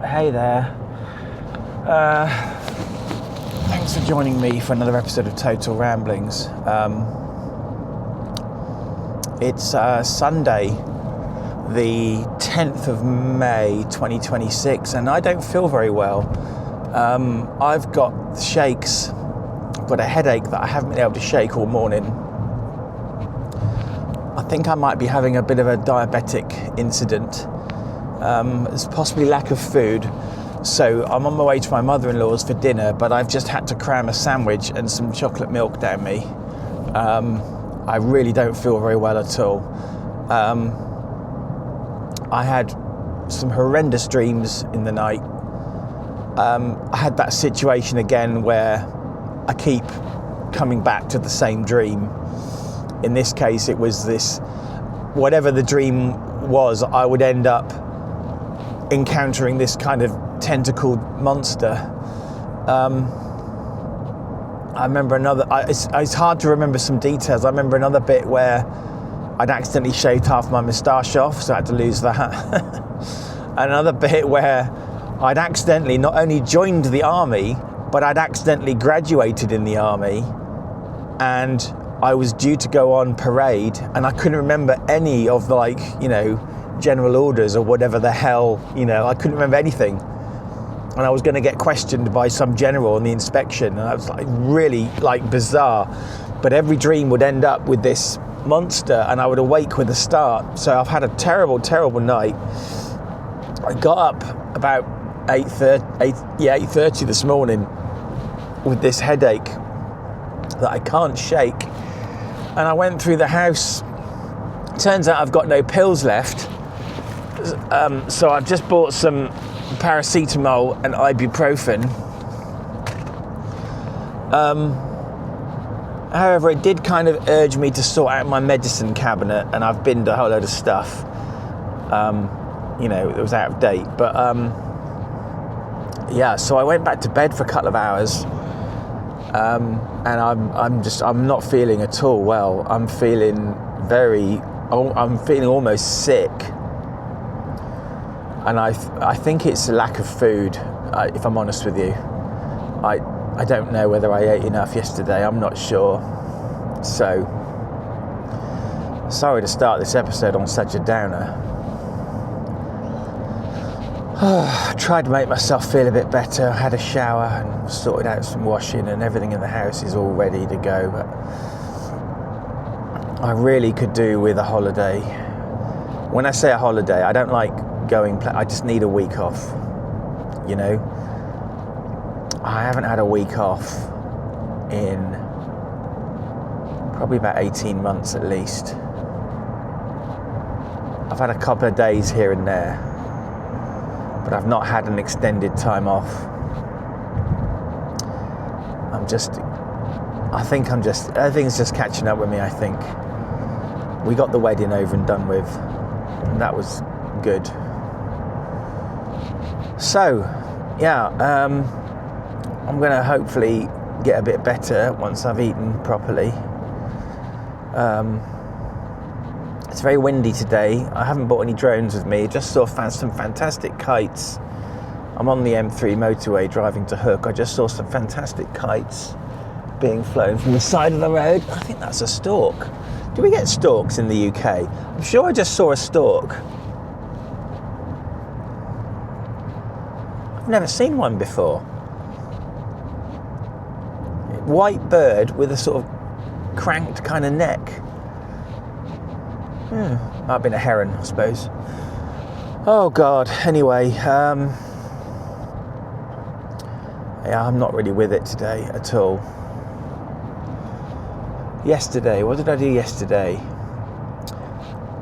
Hey there. Thanks for joining me for another episode of Total Ramblings. It's Sunday, the 10th of May 2026, and I don't feel very well. I've got shakes. I've got a headache that I haven't been able to shake all morning. I think I might be having a bit of a diabetic incident. There's possibly lack of food. So I'm on my way to my mother-in-law's for dinner, but I've just had to cram a sandwich and some chocolate milk down me. I really don't feel very well at all. I had some horrendous dreams in the night. I had that situation again where I keep coming back to the same dream. In this case, it was this, whatever the dream was, I would end up encountering this kind of tentacled monster. I remember it's hard to remember some details. I remember another bit where I'd accidentally shaved half my moustache off, so I had to lose that. Another bit where I'd accidentally not only joined the army, but I'd accidentally graduated in the army, and I was due to go on parade, and I couldn't remember any of the, general orders or whatever the hell, I couldn't remember anything. And I was going to get questioned by some general in the inspection, and I was really bizarre. But every dream would end up with this monster, and I would awake with a start. So I've had a terrible, terrible night. I got up about 8:30 this morning with this headache that I can't shake. And I went through the house. Turns out I've got no pills left. So I've just bought some paracetamol and ibuprofen. However, it did kind of urge me to sort out my medicine cabinet, and I've binned a whole load of stuff. It was out of date. But so I went back to bed for a couple of hours. And I'm not feeling at all well. I'm feeling almost sick. And I think it's a lack of food, if I'm honest with you. I don't know whether I ate enough yesterday, I'm not sure. So, sorry to start this episode on such a downer. I tried to make myself feel a bit better. I had a shower and sorted out some washing, and everything in the house is all ready to go. But I really could do with a holiday. When I say a holiday, I don't like I just need a week off. I haven't had a week off in probably about 18 months at least. I've had a couple of days here and there, but I've not had an extended time off. Everything's just catching up with me, I think. We got the wedding over and done with, and that was good. So, I'm going to hopefully get a bit better once I've eaten properly. It's very windy today. I haven't bought any drones with me. Just saw some fantastic kites. I'm on the M3 motorway driving to Hook. I just saw some fantastic kites being flown from the side of the road. I think that's a stork. Do we get storks in the UK? I'm sure I just saw a stork. I've never seen one before. White bird with a sort of cranked kind of neck. Might have been a heron, I suppose. Oh God. Anyway, I'm not really with it today at all. Yesterday, what did I do yesterday?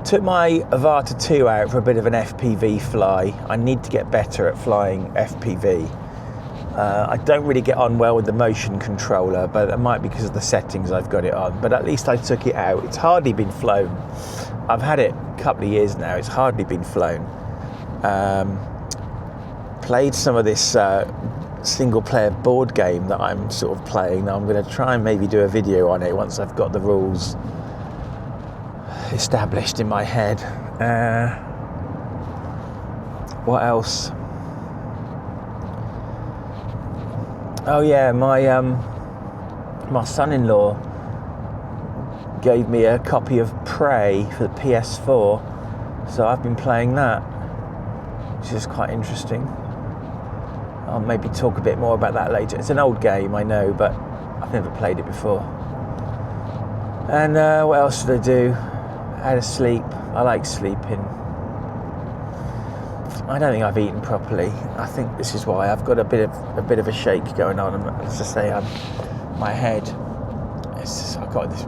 Took my Avata 2 out for a bit of an FPV fly. I need to get better at flying FPV. I don't really get on well with the motion controller, but it might be because of the settings I've got it on. But at least I took it out. It's hardly been flown. I've had it a couple of years now. It's hardly been flown. Played some of this single-player board game that I'm sort of playing. Now I'm going to try and maybe do a video on it once I've got the rules established in my head. What else? Oh yeah, my son-in-law gave me a copy of Prey for the PS4, so I've been playing that, which is quite interesting. I'll maybe talk a bit more about that later. It's an old game, I know, but I've never played it before. And what else did I do? I had a sleep. I like sleeping. I don't think I've eaten properly. I think this is why I've got a bit of a shake going on. As I say, my head. I've got this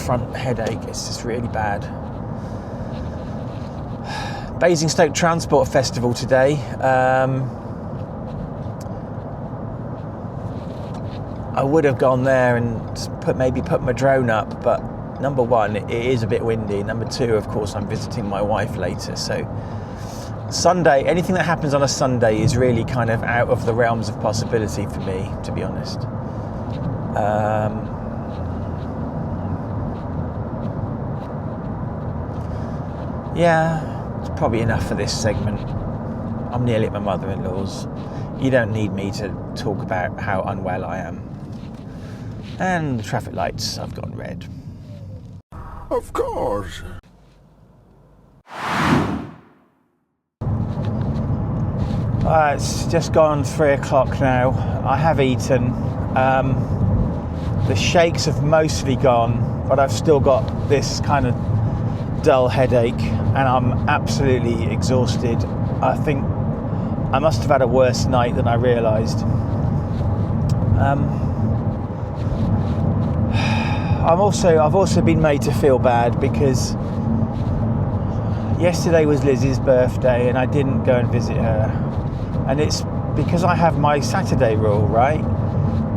front headache. It's just really bad. Basingstoke Transport Festival today. I would have gone there and maybe put my drone up, but number one, it is a bit windy. Number two, of course, I'm visiting my wife later, so Sunday, anything that happens on a Sunday is really kind of out of the realms of possibility for me, to be honest. Yeah, it's probably enough for this segment. I'm nearly at my mother-in-law's. You don't need me to talk about how unwell I am. And the traffic lights have gone red. Of course. It's just gone 3 o'clock now. I have eaten. The shakes have mostly gone, but I've still got this kind of dull headache, and I'm absolutely exhausted. I think I must have had a worse night than I realised. I've also been made to feel bad because yesterday was Liz's birthday and I didn't go and visit her. And it's because I have my Saturday rule, right?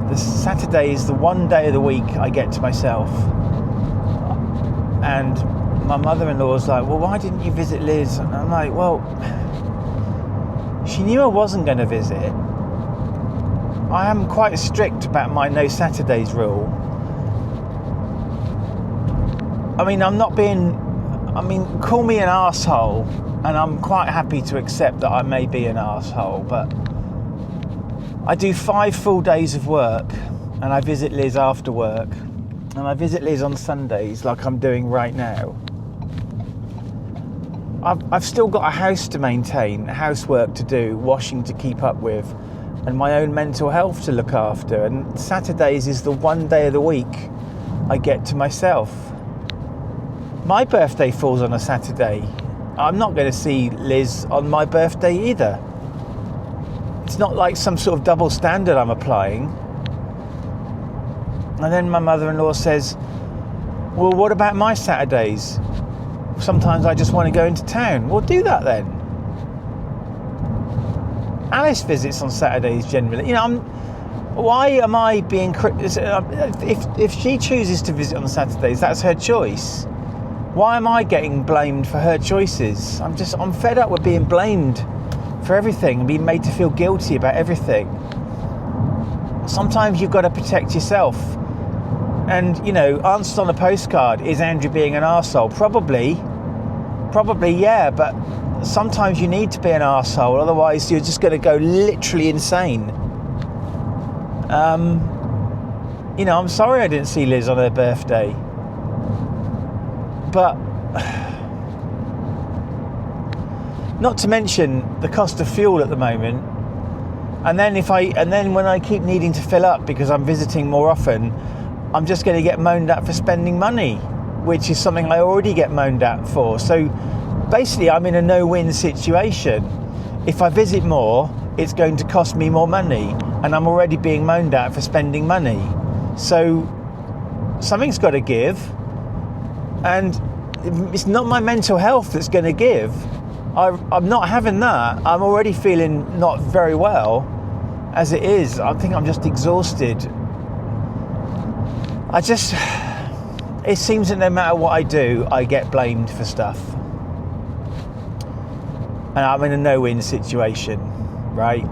The Saturday is the one day of the week I get to myself. And my mother-in-law's like, well, why didn't you visit Liz? And I'm like, well, she knew I wasn't going to visit. I am quite strict about my no Saturdays rule. I mean, call me an arsehole, and I'm quite happy to accept that I may be an arsehole, but I do 5 full days of work, and I visit Liz after work, and I visit Liz on Sundays like I'm doing right now. I've still got a house to maintain, housework to do, washing to keep up with, and my own mental health to look after, and Saturdays is the one day of the week I get to myself. My birthday falls on a Saturday. I'm not going to see Liz on my birthday either. It's not like some sort of double standard I'm applying. And then my mother-in-law says, well, what about my Saturdays? Sometimes I just want to go into town. Well, do that then. Alice visits on Saturdays generally. You know, why am I being... If she chooses to visit on Saturdays, that's her choice. Why am I getting blamed for her choices? I'm fed up with being blamed for everything and being made to feel guilty about everything. Sometimes you've got to protect yourself. And, you know, answered on a postcard, is Andrew being an arsehole? Probably, yeah, but sometimes you need to be an arsehole, otherwise you're just going to go literally insane. You know, I'm sorry I didn't see Liz on her birthday. But not to mention the cost of fuel at the moment, and then when I keep needing to fill up because I'm visiting more often, I'm just going to get moaned at for spending money, which is something I already get moaned at for. So basically I'm in a no-win situation. If I visit more, it's going to cost me more money, and I'm already being moaned at for spending money. So something's got to give. And it's not my mental health that's going to give. I'm not having that. I'm already feeling not very well as it is. I think I'm just exhausted. It seems that no matter what I do, I get blamed for stuff. And I'm in a no-win situation, right?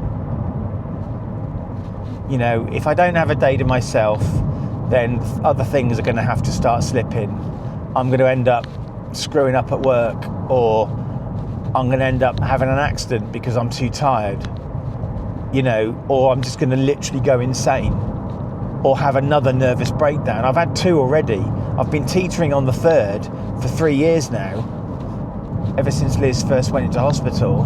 You know, if I don't have a day to myself, then other things are going to have to start slipping. I'm going to end up screwing up at work, or I'm going to end up having an accident because I'm too tired. you know, or I'm just going to literally go insane or have another nervous breakdown. I've had 2 already. I've been teetering on the 3rd for 3 years now, ever since Liz first went into hospital.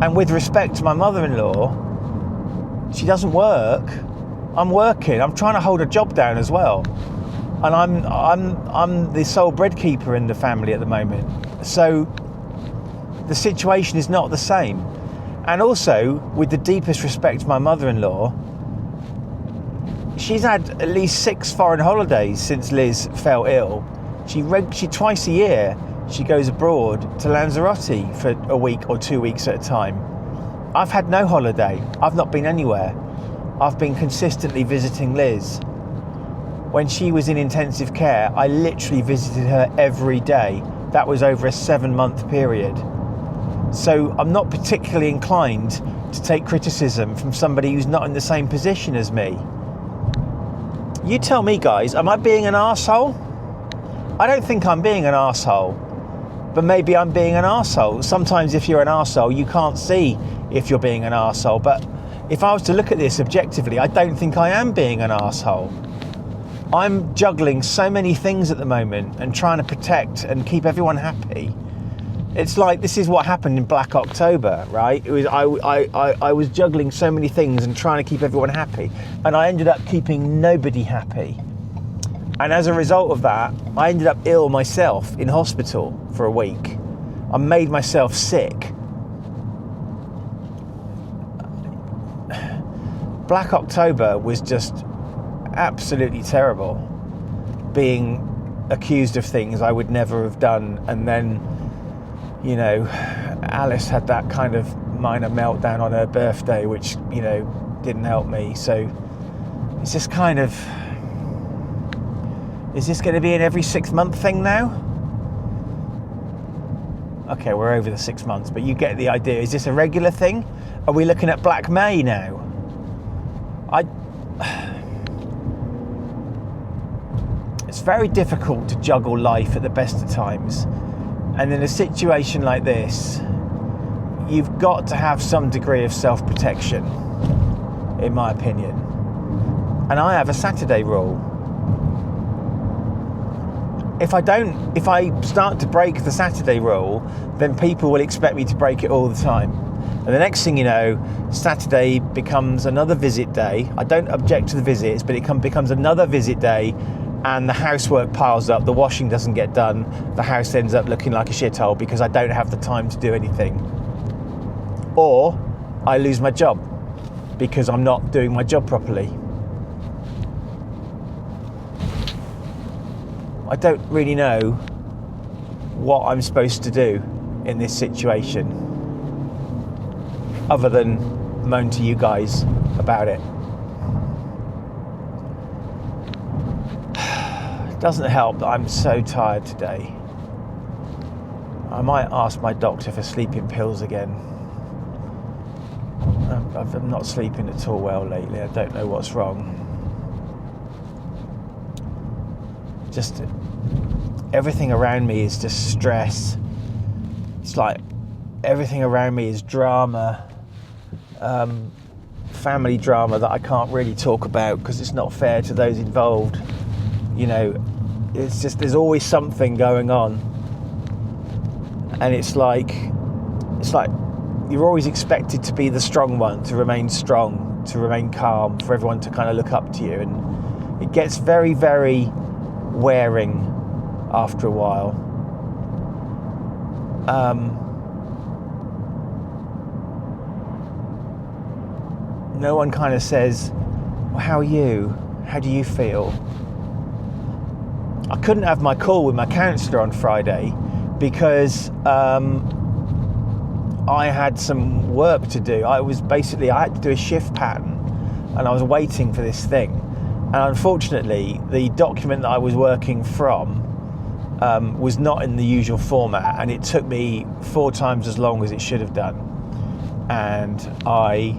And with respect to my mother-in-law, she doesn't work. I'm working. I'm trying to hold a job down as well. And I'm the sole bread keeper in the family at the moment. So the situation is not the same. And also, with the deepest respect to my mother-in-law, she's had at least 6 foreign holidays since Liz fell ill. She twice a year, she goes abroad to Lanzarote for a week or 2 weeks at a time. I've had no holiday. I've not been anywhere. I've been consistently visiting Liz. When she was in intensive care, I literally visited her every day. That was over a 7-month period. So I'm not particularly inclined to take criticism from somebody who's not in the same position as me. You tell me, guys, am I being an arsehole? I don't think I'm being an arsehole, but maybe I'm being an arsehole. Sometimes if you're an arsehole, you can't see if you're being an arsehole, but if I was to look at this objectively, I don't think I am being an arsehole. I'm juggling so many things at the moment and trying to protect and keep everyone happy. It's like, this is what happened in Black October, right? It was I was juggling so many things and trying to keep everyone happy, and I ended up keeping nobody happy. And as a result of that, I ended up ill myself in hospital for a week. I made myself sick. Black October was just absolutely terrible. Being accused of things I would never have done, and then, you know, Alice had that kind of minor meltdown on her birthday, which, you know, didn't help me. So it's just kind of, is this going to be an every 6 month thing now? Okay, we're over the 6 months, but you get the idea. Is this a regular thing? Are we looking at Black May now? It's very difficult to juggle life at the best of times. And in a situation like this, you've got to have some degree of self-protection, in my opinion. And I have a Saturday rule. If I start to break the Saturday rule, then people will expect me to break it all the time. And the next thing you know, Saturday becomes another visit day. I don't object to the visits, but it becomes another visit day, and the housework piles up, the washing doesn't get done, the house ends up looking like a shithole because I don't have the time to do anything. Or I lose my job because I'm not doing my job properly. I don't really know what I'm supposed to do in this situation, other than moan to you guys about it. It doesn't help that I'm so tired today. I might ask my doctor for sleeping pills again. I'm not sleeping at all well lately. I don't know what's wrong. Just everything around me is just stress. It's like everything around me is drama, family drama that I can't really talk about because it's not fair to those involved. You know, it's just, there's always something going on, and it's like you're always expected to be the strong one, to remain strong, to remain calm, for everyone to kind of look up to you, and it gets very, very wearing after a while. No one kind of says, well, how are you? How do you feel? I couldn't have my call with my counsellor on Friday because I had some work to do. I had to do a shift pattern, and I was waiting for this thing. And unfortunately, the document that I was working from was not in the usual format, and it took me 4 times as long as it should have done. And I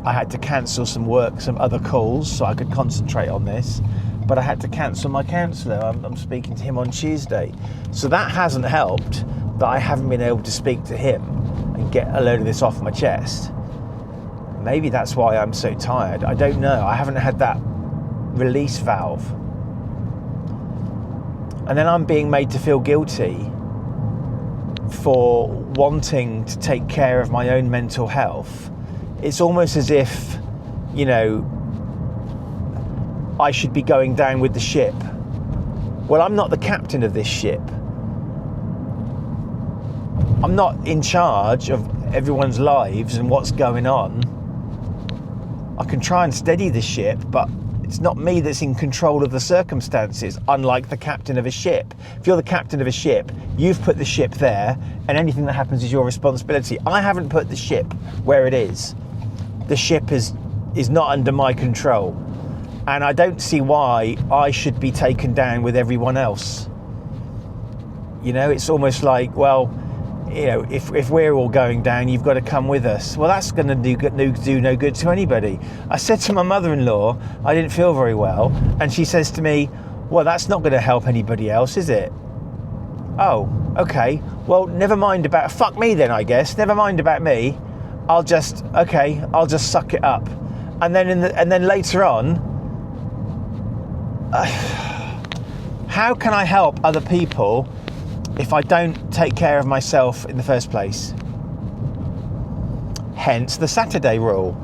had to cancel some work, some other calls, so I could concentrate on this. But I had to cancel my counsellor. I'm speaking to him on Tuesday. So that hasn't helped, that I haven't been able to speak to him and get a load of this off my chest. Maybe that's why I'm so tired. I don't know. I haven't had that release valve. And then I'm being made to feel guilty for wanting to take care of my own mental health. It's almost as if, you know, I should be going down with the ship. Well, I'm not the captain of this ship. I'm not in charge of everyone's lives and what's going on. I can try and steady the ship, but it's not me that's in control of the circumstances, unlike the captain of a ship. If you're the captain of a ship, you've put the ship there, and anything that happens is your responsibility. I haven't put the ship where it is. The ship is not under my control. And I don't see why I should be taken down with everyone else. You know, it's almost like, well, you know, if we're all going down, you've got to come with us. Well, that's going to do no good to anybody. I said to my mother-in-law, I didn't feel very well, and she says to me, well, that's not going to help anybody else, is it? Oh, okay. Well, never mind about, fuck me then, I guess. Never mind about me. I'll just suck it up. And then later on, how can I help other people if I don't take care of myself in the first place? Hence the Saturday rule.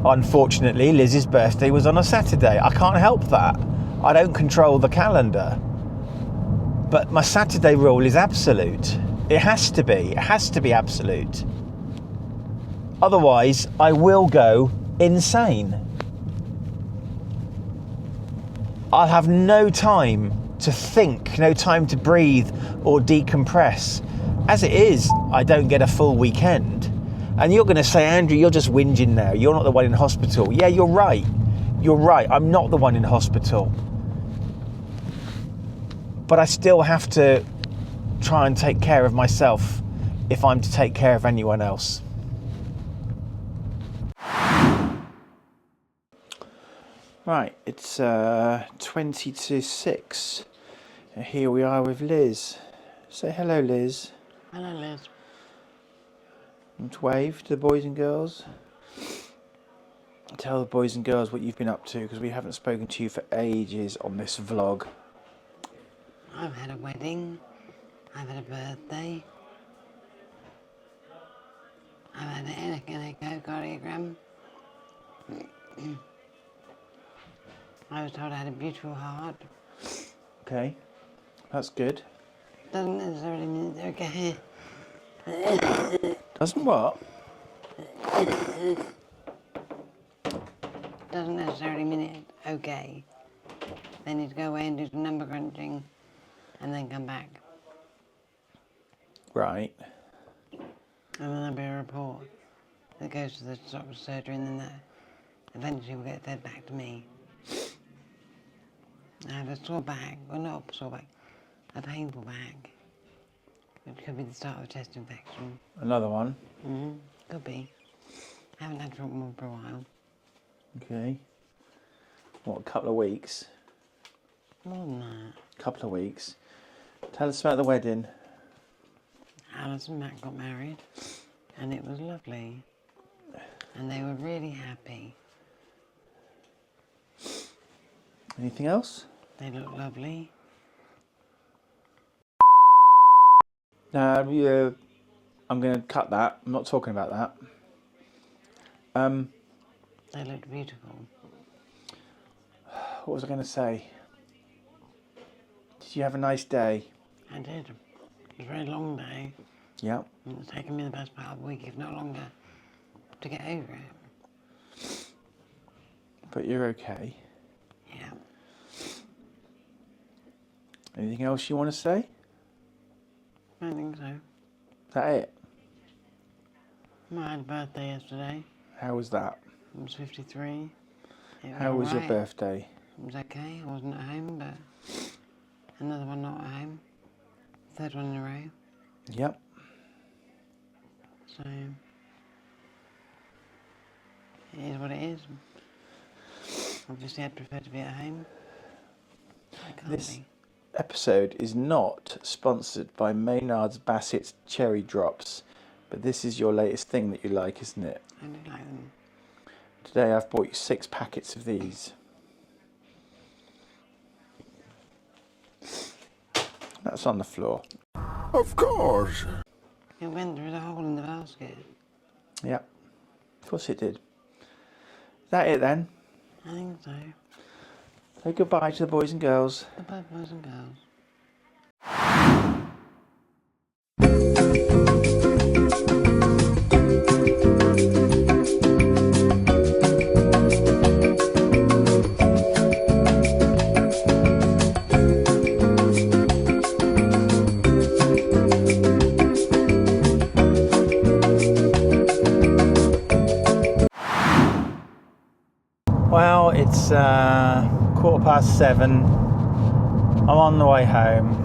Unfortunately, Liz's birthday was on a Saturday. I can't help that. I don't control the calendar. But my Saturday rule is absolute. It has to be. It has to be absolute. Otherwise, I will go insane. I'll have no time to think, no time to breathe or decompress. As it is, I don't get a full weekend. And you're going to say, Andrew, you're just whinging now. You're not the one in hospital. Yeah, you're right. You're right. I'm not the one in hospital. But I still have to try and take care of myself if I'm to take care of anyone else. Right, it's 20 to 6. And here we are with Liz. Say hello, Liz. Hello, Liz. And wave to the boys and girls. Tell the boys and girls what you've been up to, because we haven't spoken to you for ages on this vlog. I've had a wedding. I've had a birthday. I've had an echocardiogram. I was told I had a beautiful heart. Okay, that's good. Doesn't necessarily mean it's okay. Doesn't what? Doesn't necessarily mean it's okay. They need to go away and do some number crunching and then come back. Right. And then there'll be a report that goes to the doctor's surgery, and then that eventually will get fed back to me. I have a sore back, well, not a sore back, a painful back, which could be the start of a chest infection. Another one. Could be. I haven't had treatment for a while. Okay. What, a couple of weeks? More than that. Couple of weeks. Tell us about the wedding. Alice and Matt got married, and it was lovely. And they were really happy. Anything else? They look lovely. No, I'm going to cut that. I'm not talking about that. They looked beautiful. What was I going to say? Did you have a nice day? I did. It was a very long day. Yeah. And it's taken me the best part of a week, if not longer, to get over it. But you're okay. Yeah. Anything else you want to say? I think so. Is that it? I had a birthday yesterday. How was that? I was 53. How was your alright. birthday? It was okay. I wasn't at home, but another one not at home. Third one in a row. Yep. So it is what it is. Obviously, I'd prefer to be at home. I can't This be. episode is not sponsored by Maynard's Bassett's Cherry Drops, but this is your latest thing that you like, isn't it? I do like them. Today I've bought you 6 packets of these. That's on the floor. Of course. It went through the hole in the basket. Yep, of course it did. Is that it then? I think so. Say goodbye to the boys and girls. Goodbye, boys and girls. Well, it's 7:15. I'm on the way home.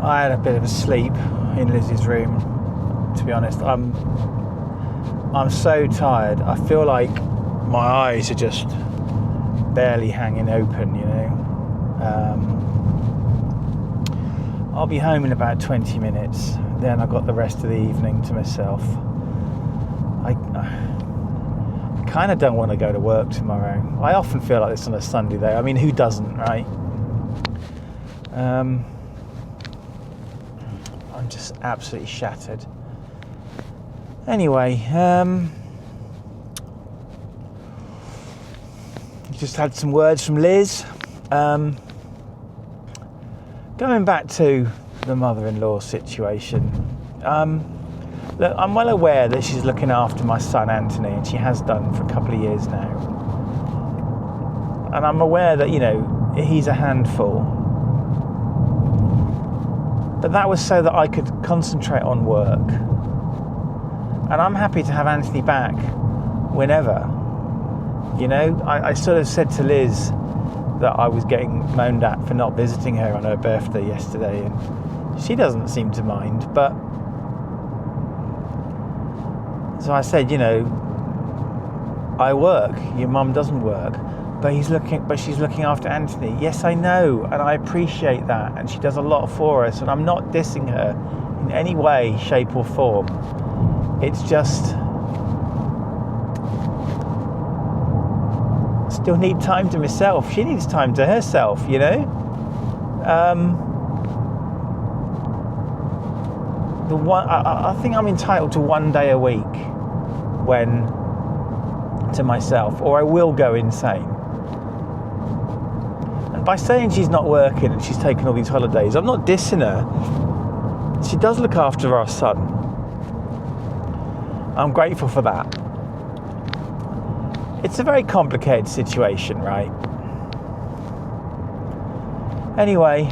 I had a bit of a sleep in Lizzie's room. To be honest, I'm so tired. I feel like my eyes are just barely hanging open. You know. I'll be home in about 20 minutes. Then I've got the rest of the evening to myself. I kind of don't want to go to work tomorrow. I often feel like this on a Sunday though. I mean, who doesn't, right? I'm just absolutely shattered. Anyway, just had some words from Liz. Going back to the mother-in-law situation. Look, I'm well aware that she's looking after my son Anthony, and she has done for a couple of years now. And I'm aware that, you know, he's a handful. But that was so that I could concentrate on work. And I'm happy to have Anthony back whenever. You know, I sort of said to Liz that I was getting moaned at for not visiting her on her birthday yesterday, and she doesn't seem to mind, but so I said, you know, I work, your mum doesn't work, but she's looking after Anthony. Yes, I know, and I appreciate that, and she does a lot for us, and I'm not dissing her in any way, shape or form. It's just, I still need time to myself. She needs time to herself, you know. I think I'm entitled to 1 day a week to myself, or I will go insane. And by saying she's not working and she's taken all these holidays, I'm not dissing her. She does look after our son. I'm grateful for that. It's a very complicated situation, right? Anyway,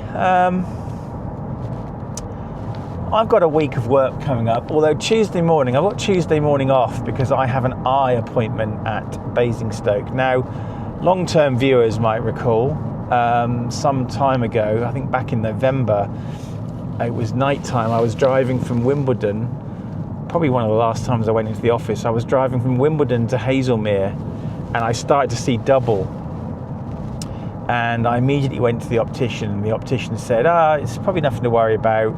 I've got a week of work coming up, although Tuesday morning, I've got Tuesday morning off because I have an eye appointment at Basingstoke. Now, long-term viewers might recall, some time ago, I think back in November, it was night time, I was driving from Wimbledon, probably one of the last times I went into the office, I was driving from Wimbledon to Hazelmere, and I started to see double. And I immediately went to the optician, and the optician said, it's probably nothing to worry about.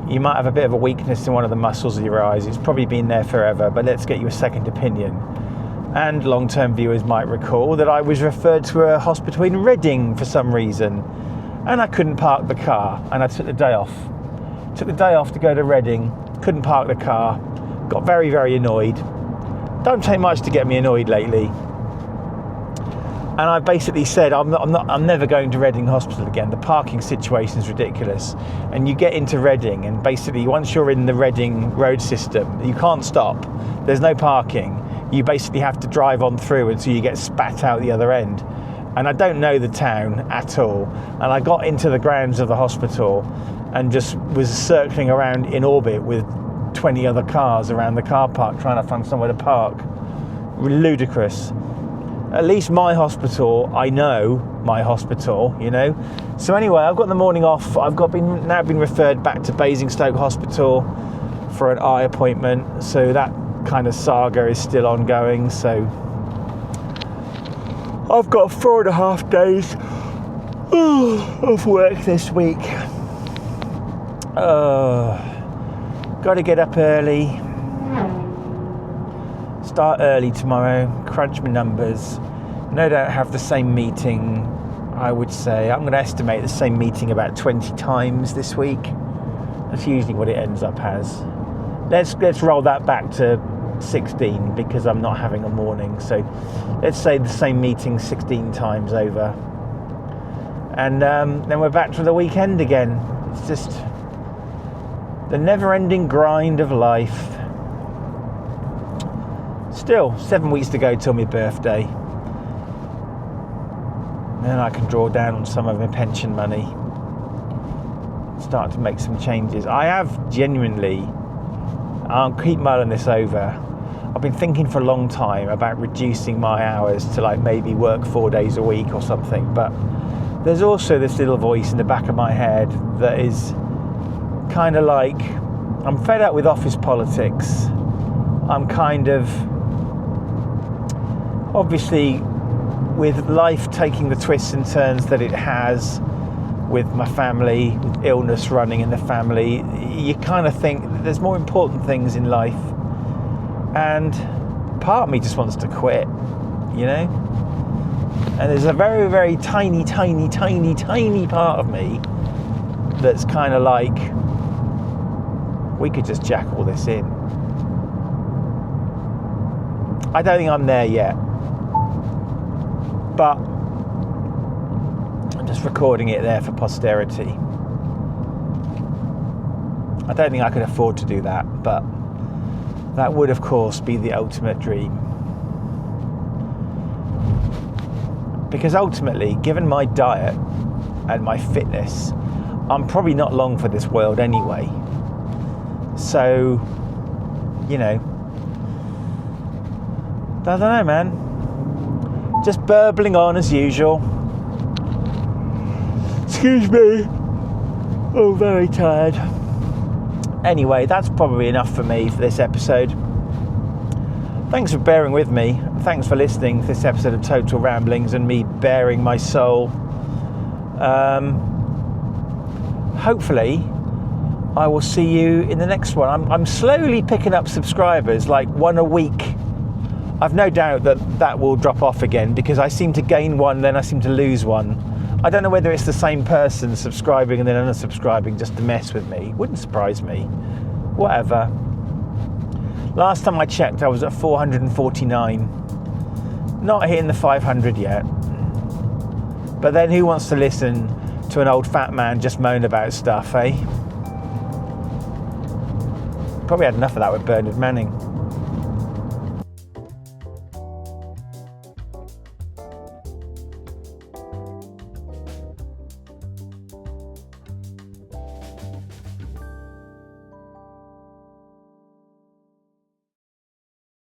You might have a bit of a weakness in one of the muscles of your eyes. It's probably been there forever, but let's get you a second opinion. And long-term viewers might recall that I was referred to a hospital in Reading for some reason, and I couldn't park the car, and I took the day off. Took the day off to go to Reading, couldn't park the car, got very, very annoyed. Don't take much to get me annoyed lately. And I basically said, I'm never going to Reading Hospital again. The parking situation is ridiculous. And you get into Reading, and basically once you're in the Reading road system, you can't stop. There's no parking. You basically have to drive on through until you get spat out the other end. And I don't know the town at all. And I got into the grounds of the hospital and just was circling around in orbit with 20 other cars around the car park trying to find somewhere to park. Ludicrous. At least my hospital, I know my hospital, you know. So anyway, I've got the morning off. I've now been referred back to Basingstoke Hospital for an eye appointment. So that kind of saga is still ongoing. So I've got 4.5 days of work this week. Got to get up early. Start early tomorrow. Crunch my numbers. No doubt have the same meeting. I would say I'm going to estimate the same meeting about 20 times this week. That's usually what it ends up as. Let's roll that back to 16 because I'm not having a morning. So let's say the same meeting 16 times over. And then we're back to the weekend again. It's just the never-ending grind of life. Still, 7 weeks to go till my birthday. Then I can draw down on some of my pension money. Start to make some changes. I have genuinely, I'll keep mulling this over. I've been thinking for a long time about reducing my hours to like maybe work 4 days a week or something. But there's also this little voice in the back of my head that is kind of like, I'm fed up with office politics. I'm kind of, obviously, with life taking the twists and turns that it has, with my family, with illness running in the family, you kind of think there's more important things in life. And part of me just wants to quit, you know? And there's a very, very tiny part of me that's kind of like, we could just jack all this in. I don't think I'm there yet. But I'm just recording it there for posterity. I don't think I could afford to do that, but that would, of course, be the ultimate dream. Because ultimately, given my diet and my fitness, I'm probably not long for this world anyway. So, you know, I don't know, man. Just burbling on as usual. Excuse me. Oh, very tired. Anyway, that's probably enough for me for this episode. Thanks for bearing with me. Thanks for listening to this episode of Total Ramblings and me bearing my soul. Hopefully, I will see you in the next one. I'm slowly picking up subscribers, like one a week. I've no doubt that will drop off again because I seem to gain one, then I seem to lose one. I don't know whether it's the same person subscribing and then unsubscribing just to mess with me. Wouldn't surprise me. Whatever. Last time I checked, I was at 449. Not hitting the 500 yet. But then who wants to listen to an old fat man just moan about stuff, eh? Probably had enough of that with Bernard Manning.